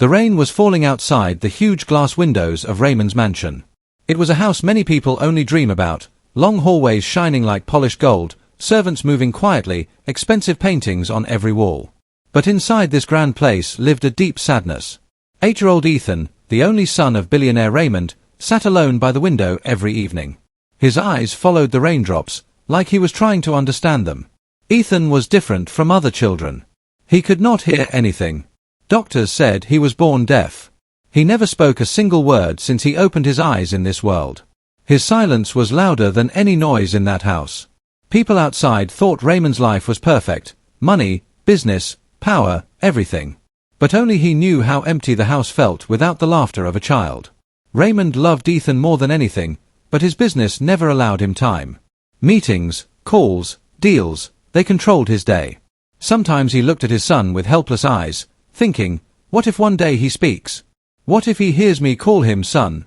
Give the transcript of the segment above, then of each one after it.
The rain was falling outside the huge glass windows of Raymond's mansion. It was a house many people only dream about, long hallways shining like polished gold, servants moving quietly, expensive paintings on every wall. But inside this grand place lived a deep sadness. 8-year-old Ethan, the only son of billionaire Raymond, sat alone by the window every evening. His eyes followed the raindrops, like he was trying to understand them. Ethan was different from other children. He could not hear anything. Doctors said he was born deaf. He never spoke a single word since he opened his eyes in this world. His silence was louder than any noise in that house. People outside thought Raymond's life was perfect. Money, business, power, everything. But only he knew how empty the house felt without the laughter of a child. Raymond loved Ethan more than anything, but his business never allowed him time. Meetings, calls, deals, they controlled his day. Sometimes he looked at his son with helpless eyes, thinking, what if one day he speaks? What if he hears me call him son?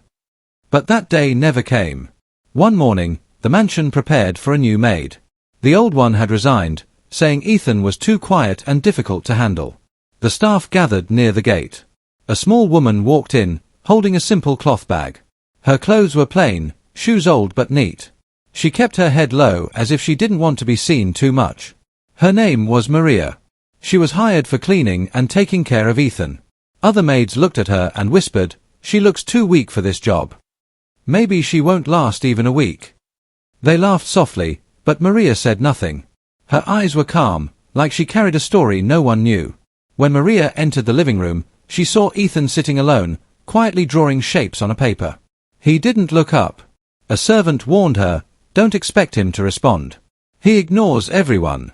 But that day never came. One morning, the mansion prepared for a new maid. The old one had resigned, saying Ethan was too quiet and difficult to handle. The staff gathered near the gate. A small woman walked in, holding a simple cloth bag. Her clothes were plain, shoes old but neat. She kept her head low as if she didn't want to be seen too much. Her name was Maria. She was hired for cleaning and taking care of Ethan. Other maids looked at her and whispered, "She looks too weak for this job. Maybe she won't last even a week." They laughed softly, but Maria said nothing. Her eyes were calm, like she carried a story no one knew. When Maria entered the living room, she saw Ethan sitting alone, quietly drawing shapes on a paper. He didn't look up. A servant warned her, "Don't expect him to respond. He ignores everyone."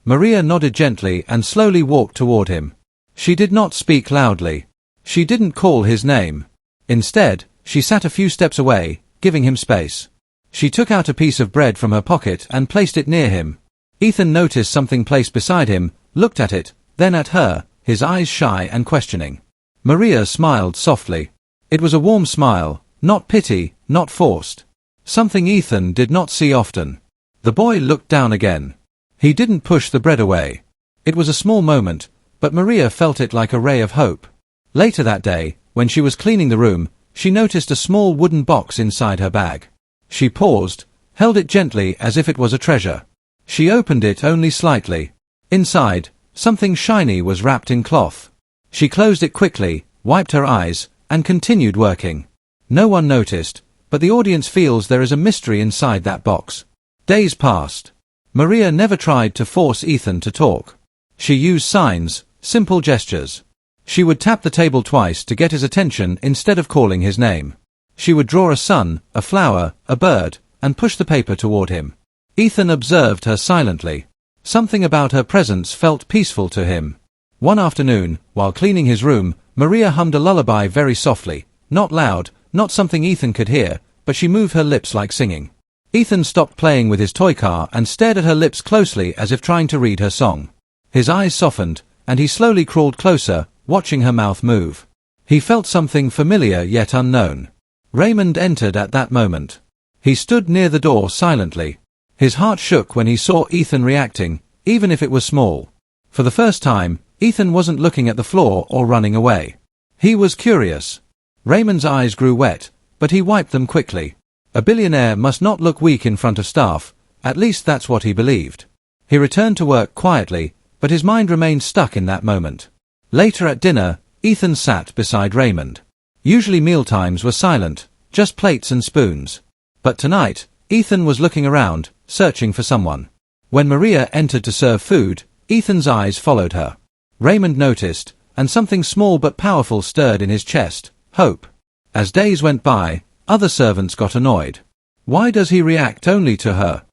Maria nodded gently and slowly walked toward him. She did not speak loudly. She didn't call his name. Instead, she sat a few steps away, giving him space. She took out a piece of bread from her pocket and placed it near him. Ethan noticed something placed beside him, looked at it, then at her, his eyes shy and questioning. Maria smiled softly. It was a warm smile, not pity, not forced. Something Ethan did not see often. The boy looked down again. He didn't push the bread away. It was a small moment, but Maria felt it like a ray of hope. Later that day, when she was cleaning the room, she noticed a small wooden box inside her bag. She paused, held it gently as if it was a treasure. She opened it only slightly. Inside, something shiny was wrapped in cloth. She closed it quickly, wiped her eyes, and continued working. No one noticed, but the audience feels there is a mystery inside that box. Days passed. Maria never tried to force Ethan to talk. She used signs, simple gestures. She would tap the table twice to get his attention instead of calling his name. She would draw a sun, a flower, a bird, and push the paper toward him. Ethan observed her silently. Something about her presence felt peaceful to him. One afternoon, while cleaning his room, Maria hummed a lullaby very softly, not loud, not something Ethan could hear, but she moved her lips like singing. Ethan stopped playing with his toy car and stared at her lips closely as if trying to read her song. His eyes softened, and he slowly crawled closer, watching her mouth move. He felt something familiar yet unknown. Raymond entered at that moment. He stood near the door silently. His heart shook when he saw Ethan reacting, even if it was small. For the first time, Ethan wasn't looking at the floor or running away. He was curious. Raymond's eyes grew wet, but he wiped them quickly. A billionaire must not look weak in front of staff, at least that's what he believed. He returned to work quietly, but his mind remained stuck in that moment. Later at dinner, Ethan sat beside Raymond. Usually mealtimes were silent, just plates and spoons. But tonight, Ethan was looking around, searching for someone. When Maria entered to serve food, Ethan's eyes followed her. Raymond noticed, and something small but powerful stirred in his chest, hope. As days went by, other servants got annoyed. Why does he react only to her?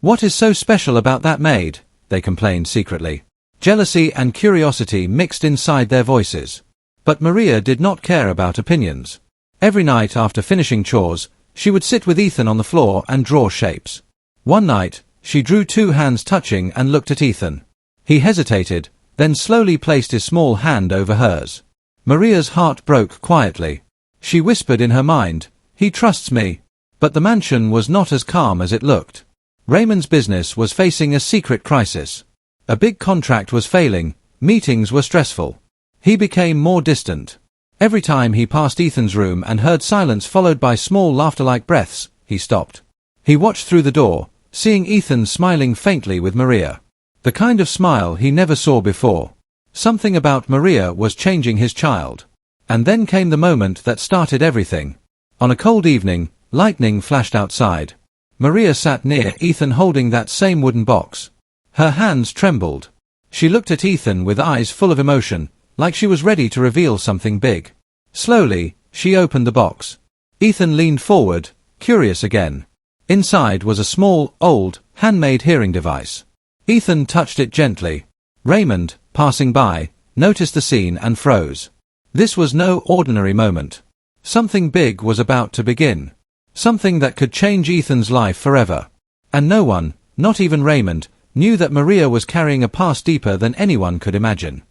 What is so special about that maid? They complained secretly. Jealousy and curiosity mixed inside their voices. But Maria did not care about opinions. Every night after finishing chores, she would sit with Ethan on the floor and draw shapes. One night, she drew two hands touching and looked at Ethan. He hesitated, then slowly placed his small hand over hers. Maria's heart broke quietly. She whispered in her mind, "He trusts me." But the mansion was not as calm as it looked. Raymond's business was facing a secret crisis. A big contract was failing, meetings were stressful. He became more distant. Every time he passed Ethan's room and heard silence followed by small laughter-like breaths, he stopped. He watched through the door, seeing Ethan smiling faintly with Maria. The kind of smile he never saw before. Something about Maria was changing his child. And then came the moment that started everything. On a cold evening, lightning flashed outside. Maria sat near Ethan holding that same wooden box. Her hands trembled. She looked at Ethan with eyes full of emotion, like she was ready to reveal something big. Slowly, she opened the box. Ethan leaned forward, curious again. Inside was a small, old, handmade hearing device. Ethan touched it gently. Raymond, passing by, noticed the scene and froze. This was no ordinary moment. Something big was about to begin. Something that could change Ethan's life forever. And no one, not even Raymond, knew that Maria was carrying a past deeper than anyone could imagine.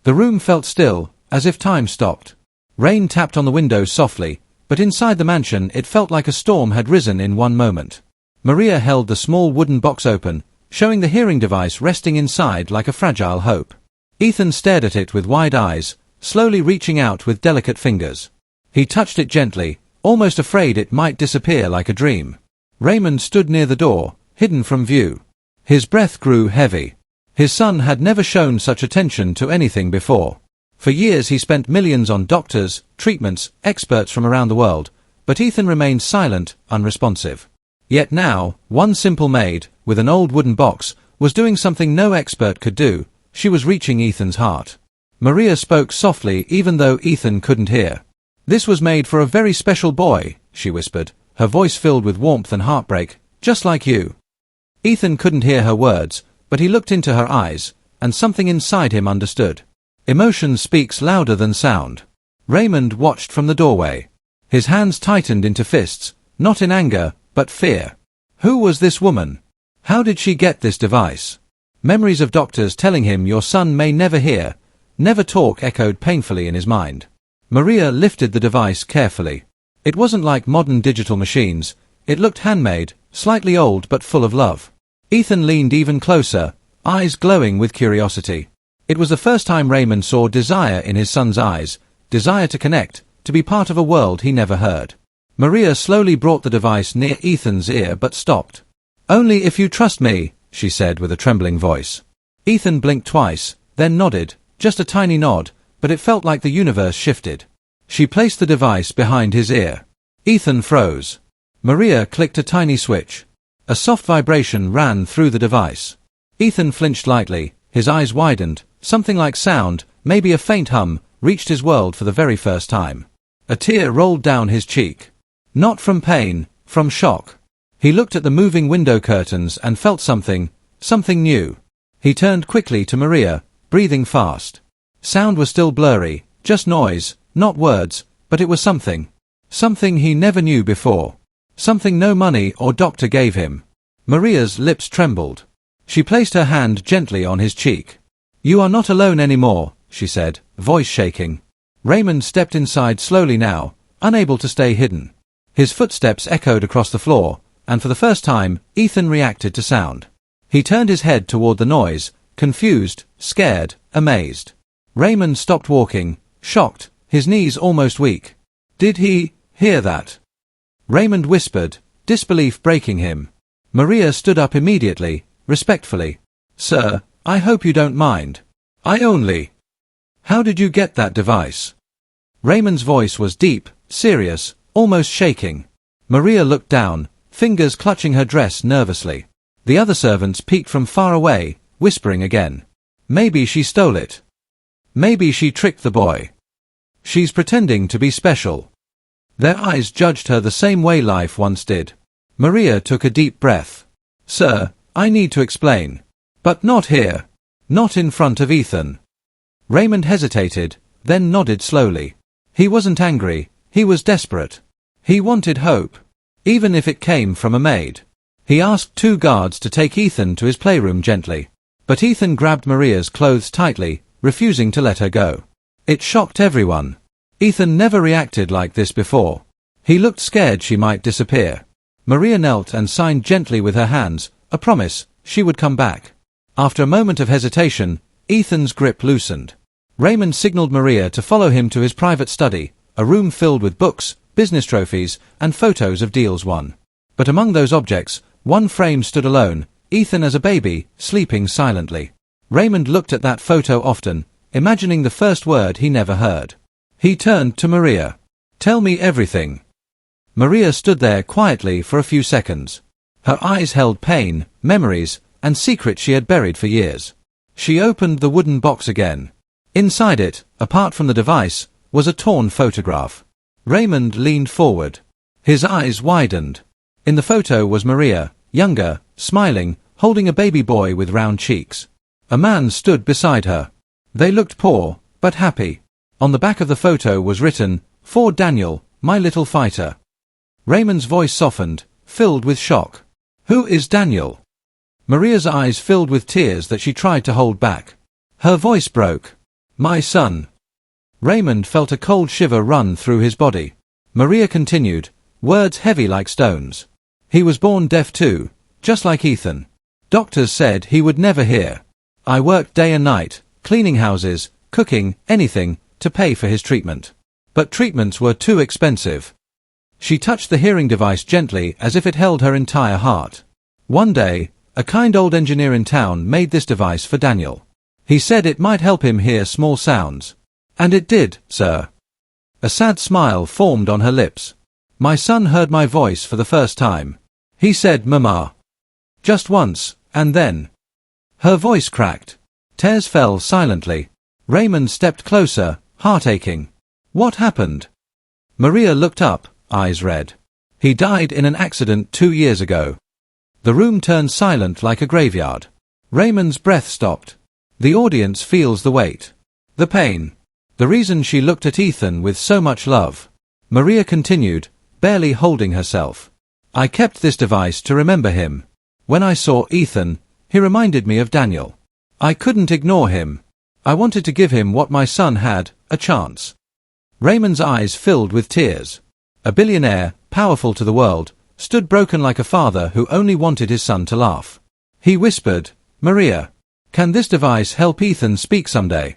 The room felt still, as if time stopped. Rain tapped on the windows softly, but inside the mansion it felt like a storm had risen in one moment. Maria held the small wooden box open, showing the hearing device resting inside like a fragile hope. Ethan stared at it with wide eyes, slowly reaching out with delicate fingers. He touched it gently, almost afraid it might disappear like a dream. Raymond stood near the door, hidden from view. His breath grew heavy. His son had never shown such attention to anything before. For years he spent millions on doctors, treatments, experts from around the world, but Ethan remained silent, unresponsive. Yet now, one simple maid, with an old wooden box, was doing something no expert could do. She was reaching Ethan's heart. Maria spoke softly even though Ethan couldn't hear. "This was made for a very special boy," she whispered, her voice filled with warmth and heartbreak, "just like you." Ethan couldn't hear her words, but he looked into her eyes, and something inside him understood. Emotion speaks louder than sound. Raymond watched from the doorway. His hands tightened into fists, not in anger, but fear. Who was this woman? How did she get this device? Memories of doctors telling him your son may never hear, never talk echoed painfully in his mind. Maria lifted the device carefully. It wasn't like modern digital machines. It looked handmade, slightly old but full of love. Ethan leaned even closer, eyes glowing with curiosity. It was the first time Raymond saw desire in his son's eyes, desire to connect, to be part of a world he never heard. Maria slowly brought the device near Ethan's ear but stopped. "Only if you trust me," she said with a trembling voice. Ethan blinked twice, then nodded, just a tiny nod, but it felt like the universe shifted. She placed the device behind his ear. Ethan froze. Maria clicked a tiny switch. A soft vibration ran through the device. Ethan flinched lightly, his eyes widened, something like sound, maybe a faint hum, reached his world for the very first time. A tear rolled down his cheek. Not from pain, from shock. He looked at the moving window curtains and felt something new. He turned quickly to Maria, breathing fast. Sound was still blurry, just noise, not words, but it was something. Something he never knew before. Something no money or doctor gave him. Maria's lips trembled. She placed her hand gently on his cheek. "You are not alone anymore," she said, voice shaking. Raymond stepped inside slowly now, unable to stay hidden. His footsteps echoed across the floor, and for the first time, Ethan reacted to sound. He turned his head toward the noise, confused, scared, amazed. Raymond stopped walking, shocked, his knees almost weak. "Did he hear that?" Raymond whispered, disbelief breaking him. Maria stood up immediately, respectfully. "Sir, I hope you don't mind. I only... How did you get that device?" Raymond's voice was deep, serious, almost shaking. Maria looked down, fingers clutching her dress nervously. The other servants peeked from far away, whispering again. "Maybe she stole it. Maybe she tricked the boy. She's pretending to be special." Their eyes judged her the same way life once did. Maria took a deep breath. "Sir, I need to explain. But not here. Not in front of Ethan." Raymond hesitated, then nodded slowly. He wasn't angry, he was desperate. He wanted hope, even if it came from a maid. He asked 2 guards to take Ethan to his playroom gently. But Ethan grabbed Maria's clothes tightly, refusing to let her go. It shocked everyone. Ethan never reacted like this before. He looked scared she might disappear. Maria knelt and signed gently with her hands, a promise, she would come back. After a moment of hesitation, Ethan's grip loosened. Raymond signaled Maria to follow him to his private study, a room filled with books, business trophies, and photos of deals won. But among those objects, one frame stood alone, Ethan as a baby, sleeping silently. Raymond looked at that photo often, imagining the first word he never heard. He turned to Maria. "Tell me everything." Maria stood there quietly for a few seconds. Her eyes held pain, memories, and secrets she had buried for years. She opened the wooden box again. Inside it, apart from the device, was a torn photograph. Raymond leaned forward. His eyes widened. In the photo was Maria, younger, smiling, holding a baby boy with round cheeks. A man stood beside her. They looked poor, but happy. On the back of the photo was written, "For Daniel, my little fighter." Raymond's voice softened, filled with shock. "Who is Daniel?" Maria's eyes filled with tears that she tried to hold back. Her voice broke. "My son." Raymond felt a cold shiver run through his body. Maria continued, words heavy like stones. "He was born deaf too, just like Ethan. Doctors said he would never hear. I worked day and night, cleaning houses, cooking, anything, to pay for his treatment. But treatments were too expensive." She touched the hearing device gently as if it held her entire heart. "One day, a kind old engineer in town made this device for Daniel. He said it might help him hear small sounds. And it did, sir." A sad smile formed on her lips. "My son heard my voice for the first time. He said, 'Mama.' Just once, and then..." Her voice cracked. Tears fell silently. Raymond stepped closer, heart aching. "What happened?" Maria looked up, eyes red. "He died in an accident 2 years ago." The room turned silent like a graveyard. Raymond's breath stopped. The audience feels the weight. The pain. The reason she looked at Ethan with so much love. Maria continued, barely holding herself. "I kept this device to remember him. When I saw Ethan, he reminded me of Daniel. I couldn't ignore him. I wanted to give him what my son had, a chance." Raymond's eyes filled with tears. A billionaire, powerful to the world, stood broken like a father who only wanted his son to laugh. He whispered, "Maria, can this device help Ethan speak someday?"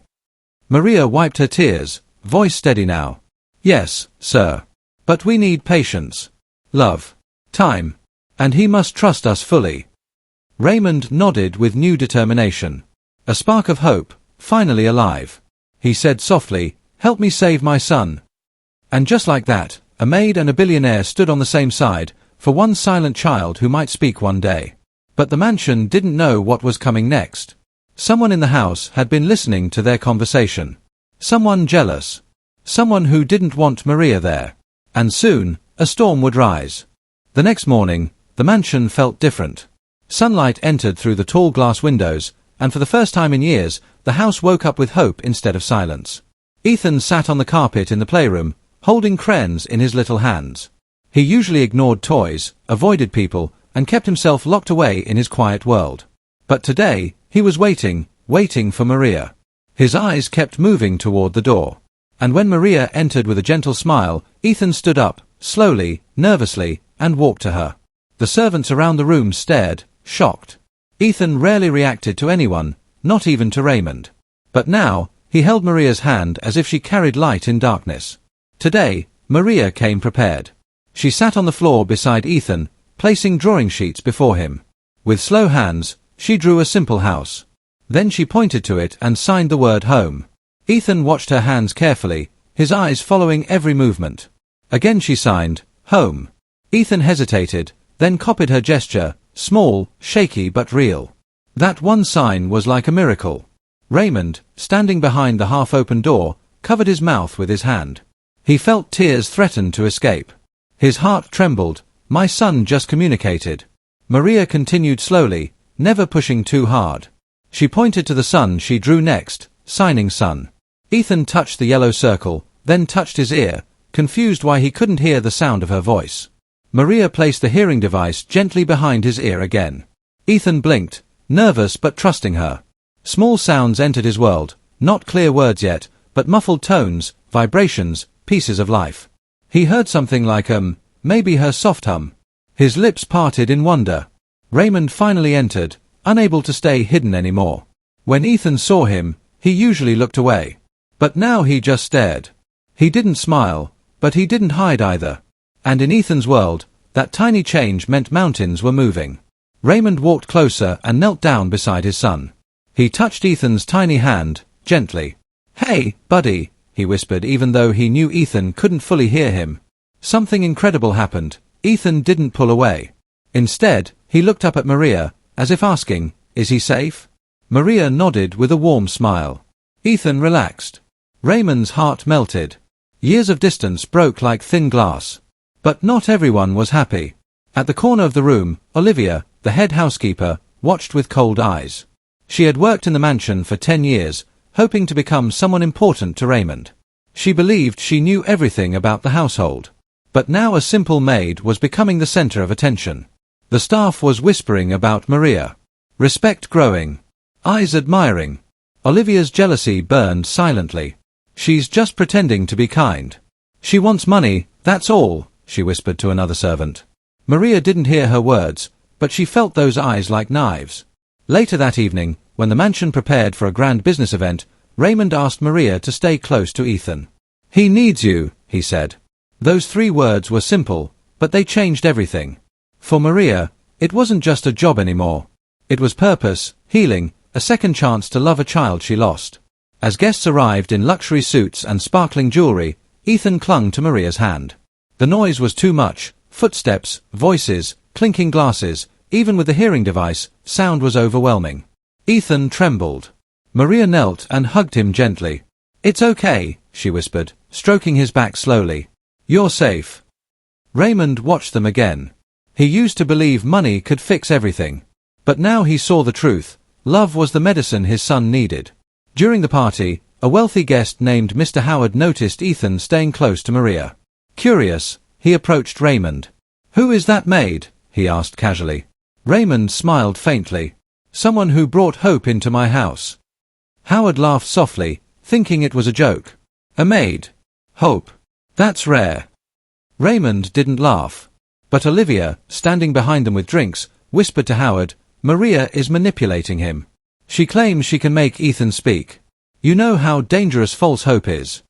Maria wiped her tears, voice steady now. "Yes, sir. But we need patience. Love. Time. And he must trust us fully." Raymond nodded with new determination. A spark of hope, finally alive. He said softly, "Help me save my son." And just like that, a maid and a billionaire stood on the same side, for one silent child who might speak one day. But the mansion didn't know what was coming next. Someone in the house had been listening to their conversation. Someone jealous. Someone who didn't want Maria there. And soon, a storm would rise. The next morning, the mansion felt different. Sunlight entered through the tall glass windows, and for the first time in years, the house woke up with hope instead of silence. Ethan sat on the carpet in the playroom, holding crayons in his little hands. He usually ignored toys, avoided people, and kept himself locked away in his quiet world. But today, he was waiting for Maria. His eyes kept moving toward the door. And when Maria entered with a gentle smile, Ethan stood up, slowly, nervously, and walked to her. The servants around the room stared, shocked. Ethan rarely reacted to anyone, not even to Raymond. But now, he held Maria's hand as if she carried light in darkness. Today, Maria came prepared. She sat on the floor beside Ethan, placing drawing sheets before him. With slow hands, she drew a simple house. Then she pointed to it and signed the word home. Ethan watched her hands carefully, his eyes following every movement. Again she signed, home. Ethan hesitated, then copied her gesture, small, shaky but real. That one sign was like a miracle. Raymond, standing behind the half-open door, covered his mouth with his hand. He felt tears threaten to escape. His heart trembled. My son just communicated. Maria continued slowly, never pushing too hard. She pointed to the son she drew next, signing son. Ethan touched the yellow circle, then touched his ear, confused why he couldn't hear the sound of her voice. Maria placed the hearing device gently behind his ear again. Ethan blinked, nervous but trusting her. Small sounds entered his world, not clear words yet, but muffled tones, vibrations, pieces of life. He heard something like maybe her soft hum. His lips parted in wonder. Raymond finally entered, unable to stay hidden anymore. When Ethan saw him, he usually looked away. But now he just stared. He didn't smile, but he didn't hide either. And in Ethan's world, that tiny change meant mountains were moving. Raymond walked closer and knelt down beside his son. He touched Ethan's tiny hand, gently. "Hey, buddy," he whispered even though he knew Ethan couldn't fully hear him. Something incredible happened. Ethan didn't pull away. Instead, he looked up at Maria, as if asking, "Is he safe?" Maria nodded with a warm smile. Ethan relaxed. Raymond's heart melted. Years of distance broke like thin glass. But not everyone was happy. At the corner of the room, Olivia, the head housekeeper, watched with cold eyes. She had worked in the mansion for 10 years, hoping to become someone important to Raymond. She believed she knew everything about the household. But now a simple maid was becoming the center of attention. The staff was whispering about Maria. Respect growing. Eyes admiring. Olivia's jealousy burned silently. "She's just pretending to be kind. She wants money, that's all," she whispered to another servant. Maria didn't hear her words, but she felt those eyes like knives. Later that evening, when the mansion prepared for a grand business event, Raymond asked Maria to stay close to Ethan. "He needs you," he said. Those 3 words were simple, but they changed everything. For Maria, it wasn't just a job anymore. It was purpose, healing, a second chance to love a child she lost. As guests arrived in luxury suits and sparkling jewelry, Ethan clung to Maria's hand. The noise was too much. Footsteps, voices, clinking glasses, even with the hearing device, sound was overwhelming. Ethan trembled. Maria knelt and hugged him gently. "It's okay," she whispered, stroking his back slowly. "You're safe." Raymond watched them again. He used to believe money could fix everything. But now he saw the truth. Love was the medicine his son needed. During the party, a wealthy guest named Mr. Howard noticed Ethan staying close to Maria. Curious, he approached Raymond. "Who is that maid?" he asked casually. Raymond smiled faintly. "Someone who brought hope into my house." Howard laughed softly, thinking it was a joke. "A maid? Hope? That's rare." Raymond didn't laugh. But Olivia, standing behind them with drinks, whispered to Howard, "Maria is manipulating him. She claims she can make Ethan speak. You know how dangerous false hope is."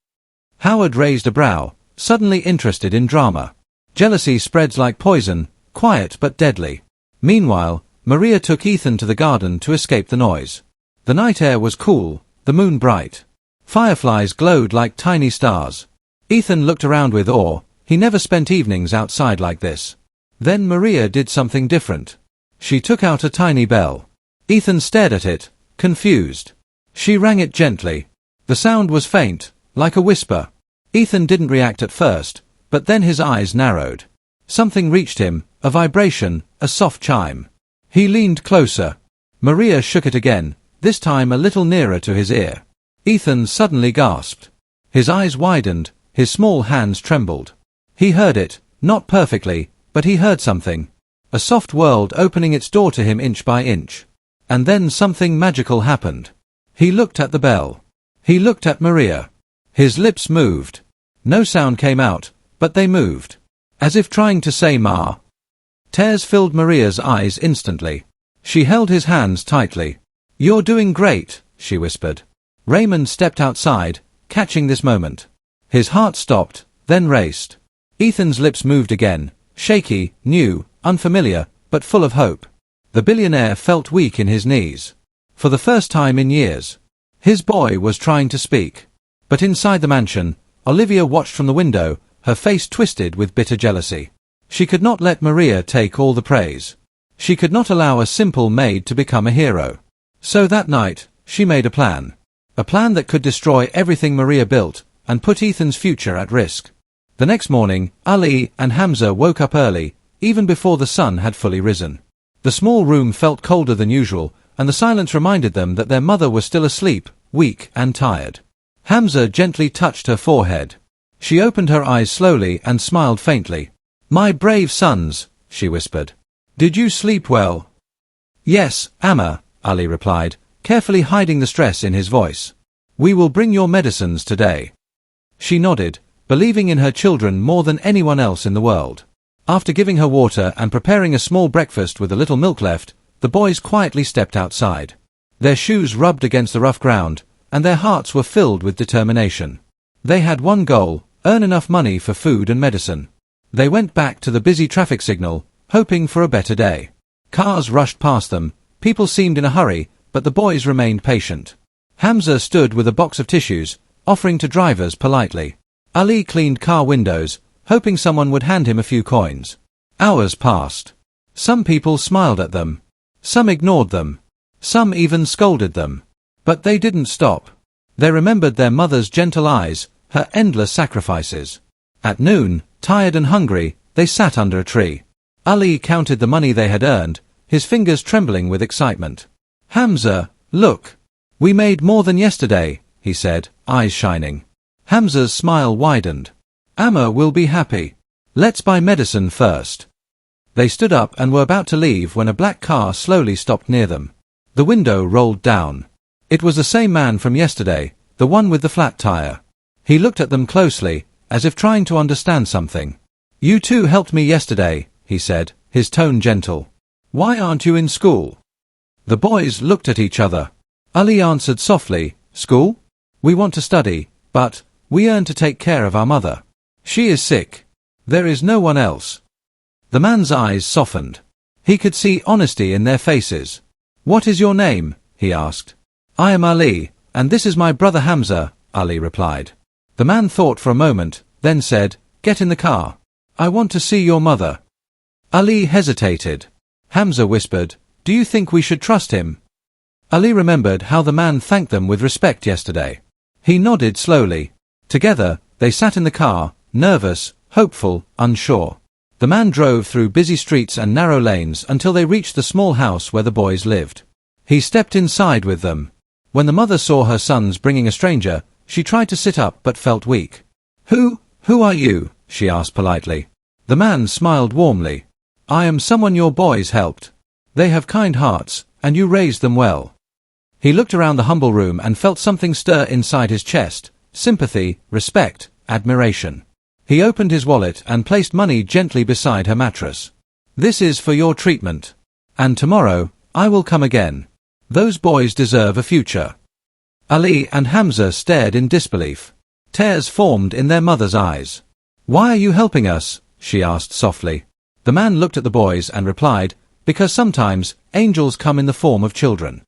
Howard raised a brow, suddenly interested in drama. Jealousy spreads like poison, quiet but deadly. Meanwhile, Maria took Ethan to the garden to escape the noise. The night air was cool, the moon bright. Fireflies glowed like tiny stars. Ethan looked around with awe. He never spent evenings outside like this. Then Maria did something different. She took out a tiny bell. Ethan stared at it, confused. She rang it gently. The sound was faint, like a whisper. Ethan didn't react at first, but then his eyes narrowed. Something reached him, a vibration, a soft chime. He leaned closer. Maria shook it again, this time a little nearer to his ear. Ethan suddenly gasped. His eyes widened, his small hands trembled. He heard it, not perfectly, but he heard something. A soft world opening its door to him inch by inch. And then something magical happened. He looked at the bell. He looked at Maria. His lips moved. No sound came out, but they moved. As if trying to say Ma. Tears filled Maria's eyes instantly. She held his hands tightly. "You're doing great," she whispered. Raymond stepped outside, catching this moment. His heart stopped, then raced. Ethan's lips moved again, shaky, new, unfamiliar, but full of hope. The billionaire felt weak in his knees. For the first time in years. His boy was trying to speak. But inside the mansion, Olivia watched from the window, her face twisted with bitter jealousy. She could not let Maria take all the praise. She could not allow a simple maid to become a hero. So that night, she made a plan. A plan that could destroy everything Maria built, and put Ethan's future at risk. The next morning, Ali and Hamza woke up early, even before the sun had fully risen. The small room felt colder than usual, and the silence reminded them that their mother was still asleep, weak and tired. Hamza gently touched her forehead. She opened her eyes slowly and smiled faintly. "My brave sons," she whispered. "Did you sleep well?" "Yes, Amma," Ali replied, carefully hiding the stress in his voice. "We will bring your medicines today." She nodded, believing in her children more than anyone else in the world. After giving her water and preparing a small breakfast with a little milk left, the boys quietly stepped outside. Their shoes rubbed against the rough ground, and their hearts were filled with determination. They had one goal: earn enough money for food and medicine. They went back to the busy traffic signal, hoping for a better day. Cars rushed past them, people seemed in a hurry, but the boys remained patient. Hamza stood with a box of tissues, offering to drivers politely. Ali cleaned car windows, hoping someone would hand him a few coins. Hours passed. Some people smiled at them. Some ignored them. Some even scolded them. But they didn't stop. They remembered their mother's gentle eyes, her endless sacrifices. At noon, tired and hungry, they sat under a tree. Ali counted the money they had earned, his fingers trembling with excitement. "Hamza, look. We made more than yesterday," he said, eyes shining. Hamza's smile widened. "Amma will be happy. Let's buy medicine first." They stood up and were about to leave when a black car slowly stopped near them. The window rolled down. It was the same man from yesterday, the one with the flat tire. He looked at them closely, as if trying to understand something. "You two helped me yesterday," he said, his tone gentle. "Why aren't you in school?" The boys looked at each other. Ali answered softly, "School? We want to study, but we earn to take care of our mother. She is sick. There is no one else." The man's eyes softened. He could see honesty in their faces. "What is your name?" he asked. "I am Ali, and this is my brother Hamza," Ali replied. The man thought for a moment, then said, "Get in the car. I want to see your mother." Ali hesitated. Hamza whispered, "Do you think we should trust him?" Ali remembered how the man thanked them with respect yesterday. He nodded slowly. Together, they sat in the car, nervous, hopeful, unsure. The man drove through busy streets and narrow lanes until they reached the small house where the boys lived. He stepped inside with them. When the mother saw her sons bringing a stranger, she tried to sit up but felt weak. Who are you?" she asked politely. The man smiled warmly. "I am someone your boys helped. They have kind hearts, and you raised them well." He looked around the humble room and felt something stir inside his chest: sympathy, respect, admiration. He opened his wallet and placed money gently beside her mattress. "This is for your treatment. And tomorrow, I will come again. Those boys deserve a future." Ali and Hamza stared in disbelief. Tears formed in their mother's eyes. "Why are you helping us?" she asked softly. The man looked at the boys and replied, "Because sometimes, angels come in the form of children."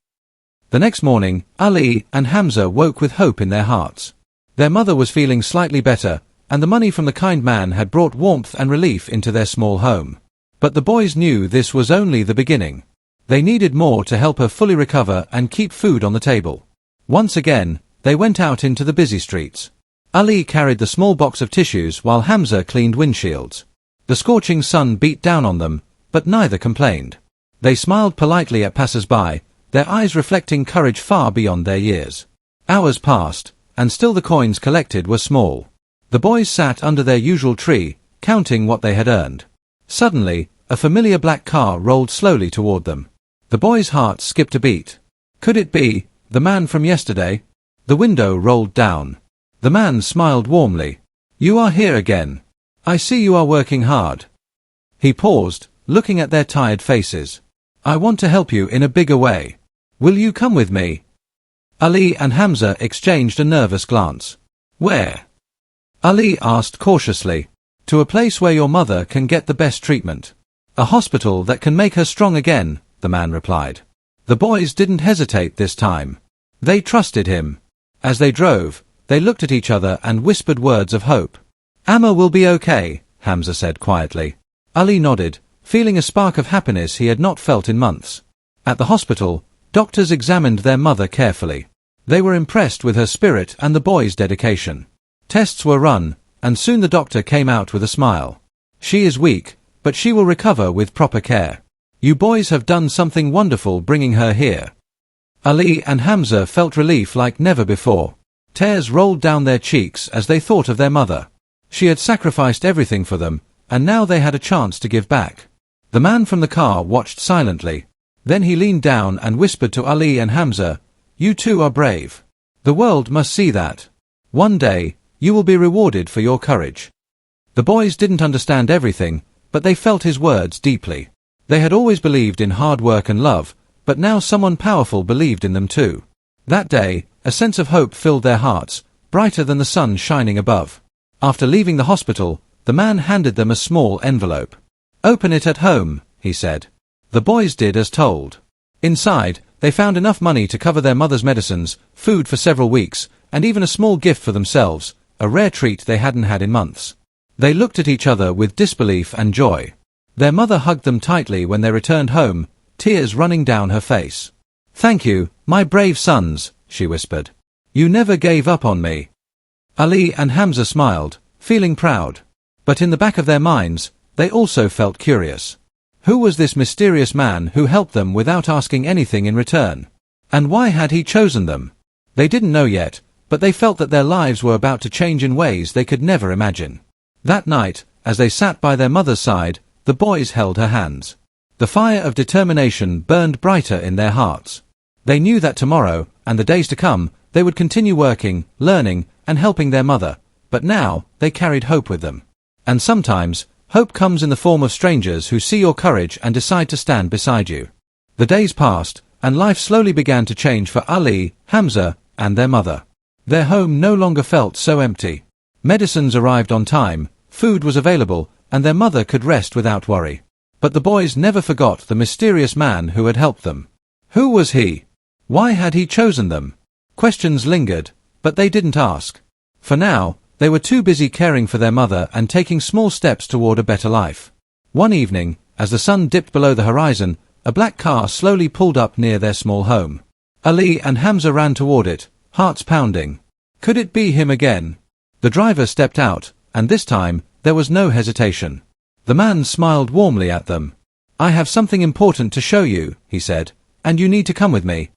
The next morning, Ali and Hamza woke with hope in their hearts. Their mother was feeling slightly better, and the money from the kind man had brought warmth and relief into their small home. But the boys knew this was only the beginning. They needed more to help her fully recover and keep food on the table. Once again, they went out into the busy streets. Ali carried the small box of tissues while Hamza cleaned windshields. The scorching sun beat down on them, but neither complained. They smiled politely at passers-by, their eyes reflecting courage far beyond their years. Hours passed, and still the coins collected were small. The boys sat under their usual tree, counting what they had earned. Suddenly, a familiar black car rolled slowly toward them. The boys' hearts skipped a beat. Could it be the man from yesterday? The window rolled down. The man smiled warmly. "You are here again. I see you are working hard." He paused, looking at their tired faces. "I want to help you in a bigger way. Will you come with me?" Ali and Hamza exchanged a nervous glance. "Where?" Ali asked cautiously. "To a place where your mother can get the best treatment. A hospital that can make her strong again," the man replied. The boys didn't hesitate this time. They trusted him. As they drove, they looked at each other and whispered words of hope. "Amma will be okay," Hamza said quietly. Ali nodded, feeling a spark of happiness he had not felt in months. At the hospital, doctors examined their mother carefully. They were impressed with her spirit and the boys' dedication. Tests were run, and soon the doctor came out with a smile. "She is weak, but she will recover with proper care. You boys have done something wonderful bringing her here." Ali and Hamza felt relief like never before. Tears rolled down their cheeks as they thought of their mother. She had sacrificed everything for them, and now they had a chance to give back. The man from the car watched silently. Then he leaned down and whispered to Ali and Hamza, "You two are brave. The world must see that. One day, you will be rewarded for your courage." The boys didn't understand everything, but they felt his words deeply. They had always believed in hard work and love, but now someone powerful believed in them too. That day, a sense of hope filled their hearts, brighter than the sun shining above. After leaving the hospital, the man handed them a small envelope. "Open it at home," he said. The boys did as told. Inside, they found enough money to cover their mother's medicines, food for several weeks, and even a small gift for themselves, a rare treat they hadn't had in months. They looked at each other with disbelief and joy. Their mother hugged them tightly when they returned home, tears running down her face. "Thank you, my brave sons," she whispered. "You never gave up on me." Ali and Hamza smiled, feeling proud. But in the back of their minds, they also felt curious. Who was this mysterious man who helped them without asking anything in return? And why had he chosen them? They didn't know yet, but they felt that their lives were about to change in ways they could never imagine. That night, as they sat by their mother's side, the boys held her hands. The fire of determination burned brighter in their hearts. They knew that tomorrow, and the days to come, they would continue working, learning, and helping their mother, but now, they carried hope with them. And sometimes, hope comes in the form of strangers who see your courage and decide to stand beside you. The days passed, and life slowly began to change for Ali, Hamza, and their mother. Their home no longer felt so empty. Medicines arrived on time, food was available, and their mother could rest without worry. But the boys never forgot the mysterious man who had helped them. Who was he? Why had he chosen them? Questions lingered, but they didn't ask. For now, they were too busy caring for their mother and taking small steps toward a better life. One evening, as the sun dipped below the horizon, a black car slowly pulled up near their small home. Ali and Hamza ran toward it, hearts pounding. Could it be him again? The driver stepped out, and this time, there was no hesitation. The man smiled warmly at them. "I have something important to show you," he said, "and you need to come with me."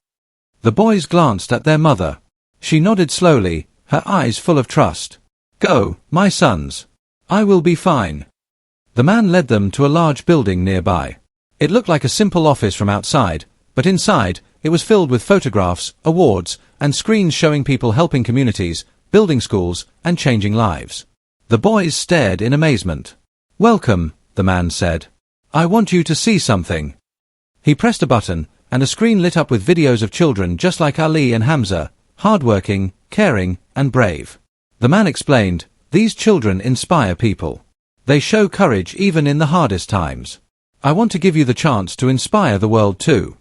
The boys glanced at their mother. She nodded slowly, her eyes full of trust. "Go, my sons. I will be fine." The man led them to a large building nearby. It looked like a simple office from outside, but inside, it was filled with photographs, awards, and screens showing people helping communities, building schools, and changing lives. The boys stared in amazement. "Welcome," the man said. "I want you to see something." He pressed a button, and a screen lit up with videos of children just like Ali and Hamza, hardworking, caring, and brave. The man explained, "These children inspire people. They show courage even in the hardest times. I want to give you the chance to inspire the world too."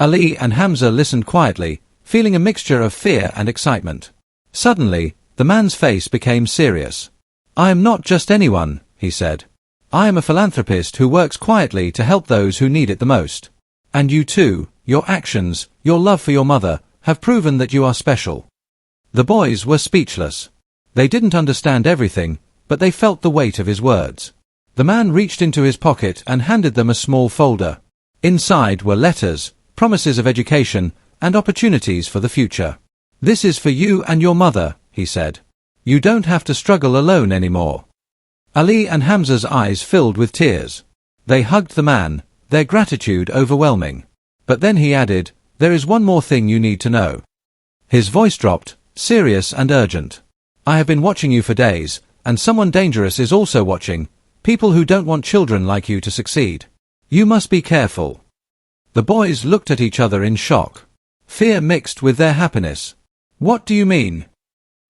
Ali and Hamza listened quietly, feeling a mixture of fear and excitement. Suddenly, the man's face became serious. "I am not just anyone," he said. "I am a philanthropist who works quietly to help those who need it the most. And you too, your actions, your love for your mother, have proven that you are special." The boys were speechless. They didn't understand everything, but they felt the weight of his words. The man reached into his pocket and handed them a small folder. Inside were letters, promises of education, and opportunities for the future. "This is for you and your mother," he said. "You don't have to struggle alone anymore." Ali and Hamza's eyes filled with tears. They hugged the man, their gratitude overwhelming. But then he added, "There is one more thing you need to know." His voice dropped, serious and urgent. "I have been watching you for days, and someone dangerous is also watching, people who don't want children like you to succeed. You must be careful." The boys looked at each other in shock. Fear mixed with their happiness. "What do you mean?"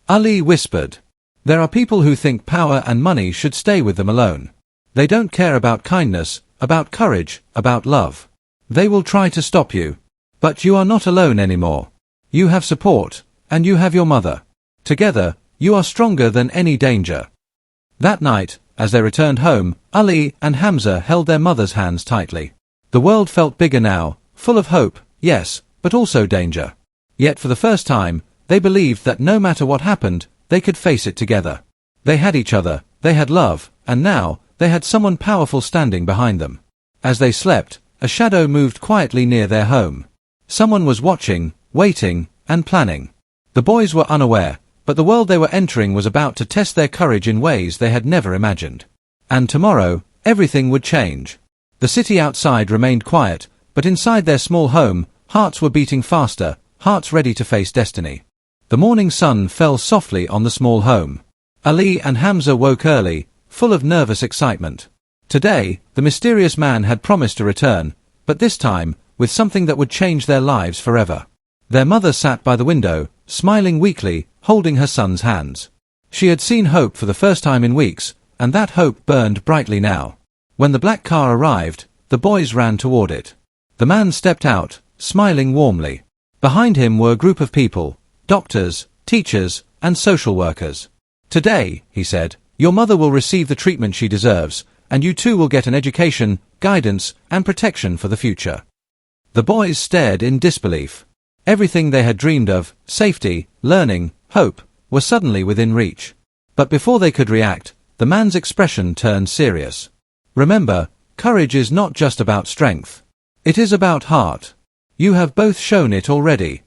Ali whispered. "There are people who think power and money should stay with them alone. They don't care about kindness, about courage, about love. They will try to stop you. But you are not alone anymore. You have support, and you have your mother. Together, you are stronger than any danger." That night, as they returned home, Ali and Hamza held their mother's hands tightly. The world felt bigger now, full of hope, yes, but also danger. Yet for the first time, they believed that no matter what happened, they could face it together. They had each other, they had love, and now, they had someone powerful standing behind them. As they slept, a shadow moved quietly near their home. Someone was watching, waiting, and planning. The boys were unaware, but the world they were entering was about to test their courage in ways they had never imagined. And tomorrow, everything would change. The city outside remained quiet, but inside their small home, hearts were beating faster, hearts ready to face destiny. The morning sun fell softly on the small home. Ali and Hamza woke early, full of nervous excitement. Today, the mysterious man had promised to return, but this time, with something that would change their lives forever. Their mother sat by the window, smiling weakly, holding her son's hands. She had seen hope for the first time in weeks, and that hope burned brightly now. When the black car arrived, the boys ran toward it. The man stepped out, smiling warmly. Behind him were a group of people, doctors, teachers, and social workers. "Today," he said, "your mother will receive the treatment she deserves, and you too will get an education, guidance, and protection for the future." The boys stared in disbelief. Everything they had dreamed of, safety, learning, hope, were suddenly within reach. But before they could react, the man's expression turned serious. "Remember, courage is not just about strength. It is about heart. You have both shown it already."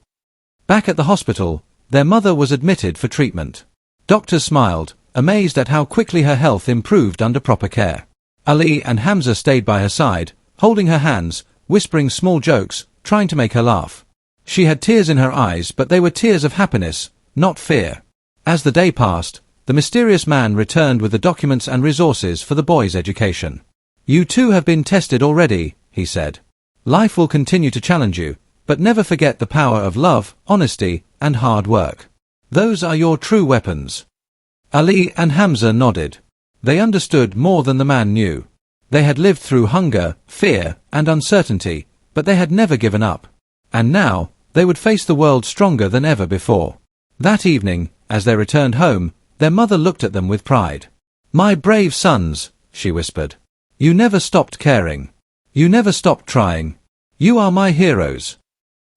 Back at the hospital, their mother was admitted for treatment. Doctors smiled, amazed at how quickly her health improved under proper care. Ali and Hamza stayed by her side, holding her hands, whispering small jokes, trying to make her laugh. She had tears in her eyes, but they were tears of happiness, not fear. As the day passed, the mysterious man returned with the documents and resources for the boys' education. "You two have been tested already," he said. "Life will continue to challenge you, but never forget the power of love, honesty, and hard work. Those are your true weapons." Ali and Hamza nodded. They understood more than the man knew. They had lived through hunger, fear, and uncertainty, but they had never given up. And now, they would face the world stronger than ever before. That evening, as they returned home, their mother looked at them with pride. "My brave sons," she whispered. "You never stopped caring. You never stopped trying. You are my heroes."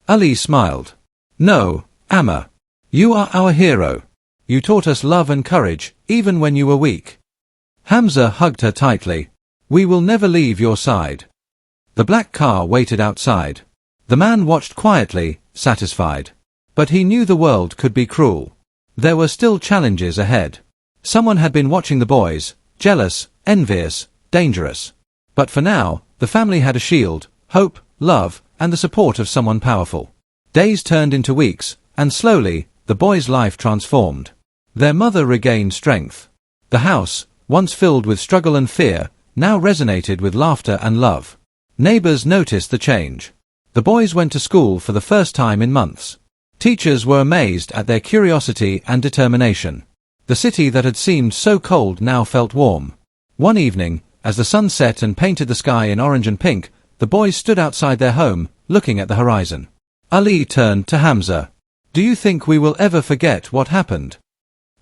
Ali smiled. "No, Amma. You are our hero. You taught us love and courage, even when you were weak." Hamza hugged her tightly. "We will never leave your side." The black car waited outside. The man watched quietly, satisfied. But he knew the world could be cruel. There were still challenges ahead. Someone had been watching the boys, jealous, envious, dangerous. But for now, the family had a shield, hope, love, and the support of someone powerful. Days turned into weeks, and slowly, the boys' life transformed. Their mother regained strength. The house, once filled with struggle and fear, now resonated with laughter and love. Neighbors noticed the change. The boys went to school for the first time in months. Teachers were amazed at their curiosity and determination. The city that had seemed so cold now felt warm. One evening, as the sun set and painted the sky in orange and pink, the boys stood outside their home, looking at the horizon. Ali turned to Hamza. "Do you think we will ever forget what happened?"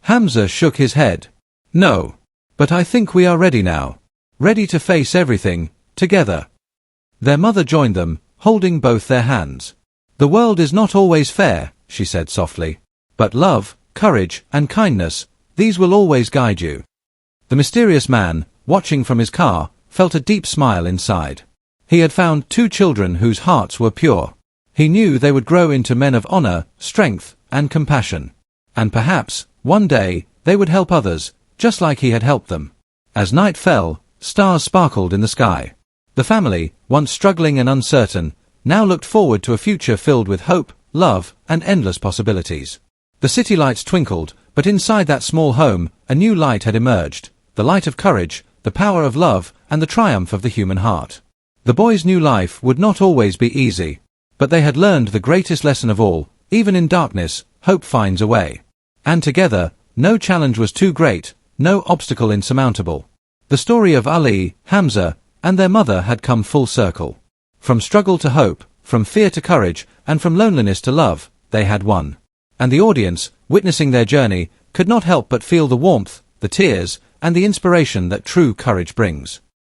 Hamza shook his head. "No. But I think we are ready now. Ready to face everything, together." Their mother joined them, holding both their hands. "The world is not always fair," she said softly. "But love, courage, and kindness, these will always guide you." The mysterious man, watching from his car, felt a deep smile inside. He had found two children whose hearts were pure. He knew they would grow into men of honor, strength, and compassion. And perhaps, one day, they would help others, just like he had helped them. As night fell, stars sparkled in the sky. The family, once struggling and uncertain, now looked forward to a future filled with hope, love, and endless possibilities. The city lights twinkled, but inside that small home, a new light had emerged, the light of courage, the power of love, and the triumph of the human heart. The boys' new life would not always be easy, but they had learned the greatest lesson of all: even in darkness, hope finds a way. And together, no challenge was too great, no obstacle insurmountable. The story of Ali, Hamza, and their mother had come full circle. From struggle to hope, from fear to courage, and from loneliness to love, they had won. And the audience, witnessing their journey, could not help but feel the warmth, the tears, and the inspiration that true courage brings.